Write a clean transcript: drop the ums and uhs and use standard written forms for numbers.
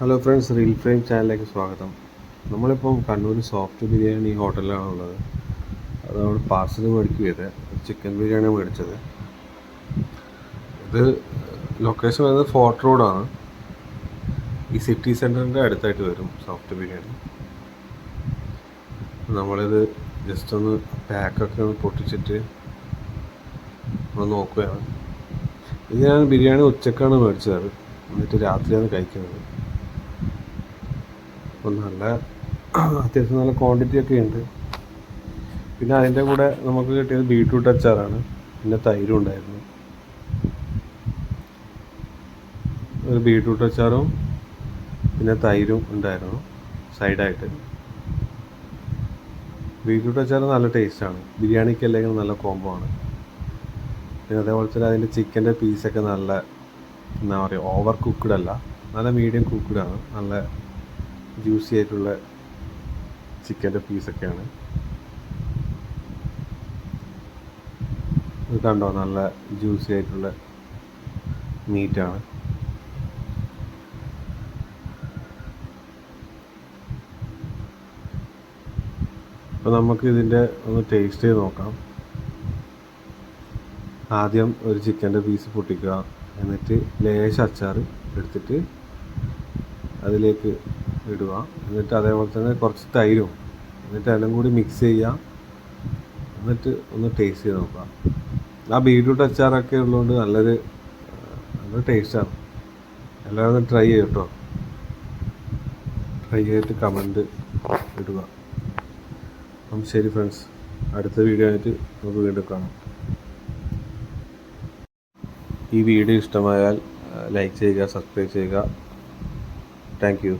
Hello friends, reel frame ചാനലിലേക്ക് സ്വാഗതം. നമ്മളിപ്പം കണ്ണൂർ സോഫ്റ്റ് ബിരിയാണി ഹോട്ടലിലാണുള്ളത്. അത് നമ്മൾ പാർസൽ മേടിക്കുകയത് ചിക്കൻ ബിരിയാണി മേടിച്ചത്. ഇത് ലൊക്കേഷൻ വരുന്നത് ഫോർട്ട് റോഡാണ്. ഈ സിറ്റി സെൻറ്ററിൻ്റെ അടുത്തായിട്ട് വരും സോഫ്റ്റ് ബിരിയാണി. നമ്മളിത് ജസ്റ്റ് ഒന്ന് പാക്കൊക്കെ ഒന്ന് പൊട്ടിച്ചിട്ട് ഒന്ന് നോക്കുകയാണ്. ഇത് ഞാൻ ബിരിയാണി ഉച്ചക്കാണ് മേടിച്ചത്, എന്നിട്ട് രാത്രിയാണ് കഴിക്കുന്നത്. അപ്പം അത്യാവശ്യം നല്ല ക്വാണ്ടിറ്റി ഒക്കെ ഉണ്ട്. പിന്നെ അതിൻ്റെ കൂടെ നമുക്ക് കിട്ടിയത് ബീട്രൂട്ട് അച്ചാറാണ്. പിന്നെ തൈരും ഉണ്ടായിരുന്നു. ഒരു ബീട്രൂട്ട് അച്ചാറും പിന്നെ തൈരും ഉണ്ടായിരുന്നു സൈഡായിട്ട്. ബീട്രൂട്ട് അച്ചാർ നല്ല ടേസ്റ്റാണ്, ബിരിയാണിക്ക് അല്ലെങ്കിൽ നല്ല കോംബോ ആണ്. പിന്നെ അതേപോലെ തന്നെ അതിൻ്റെ ചിക്കൻ്റെ പീസൊക്കെ നല്ല എന്താ പറയുക, ഓവർ കുക്ക്ഡ് അല്ല, നല്ല മീഡിയം കുക്ക്ഡാണ്. നല്ല ജ്യൂസി ആയിട്ടുള്ള ചിക്കൻ്റെ പീസൊക്കെയാണ്. ഇത് കണ്ടോ, നല്ല ജ്യൂസി ആയിട്ടുള്ള മീറ്റാണ്. അപ്പോൾ നമുക്ക് ഇതിൻ്റെ ഒന്ന് ടേസ്റ്റ് ചെയ്ത് നോക്കാം. ആദ്യം ഒരു ചിക്കൻ്റെ പീസ് പൊട്ടിക്കുക, എന്നിട്ട് ലേശം അച്ചാർ എടുത്തിട്ട് അതിലേക്ക് ഇടുക. എന്നിട്ട് അതേപോലെ തന്നെ കുറച്ച് തൈരും, എന്നിട്ട് എല്ലാം കൂടി മിക്സ് ചെയ്യുക. എന്നിട്ട് ഒന്ന് ടേസ്റ്റ് ചെയ്ത് നോക്കുക. ആ ബീട്രൂട്ട് അച്ചാറൊക്കെ ഉള്ളതുകൊണ്ട് നല്ല ടേസ്റ്റാണ്. എല്ലാവരും ഒന്ന് ട്രൈ ചെയ്യും കേട്ടോ. ട്രൈ ചെയ്തിട്ട് കമൻറ്റ് ഇടുക. അപ്പം ശരി ഫ്രണ്ട്സ്, അടുത്ത വീഡിയോ ആയിട്ട് നമുക്ക് വീണ്ടും കാണാം. ഈ വീഡിയോ ഇഷ്ടമായാൽ ലൈക്ക് ചെയ്യുക, സബ്സ്ക്രൈബ് ചെയ്യുക. Thank you.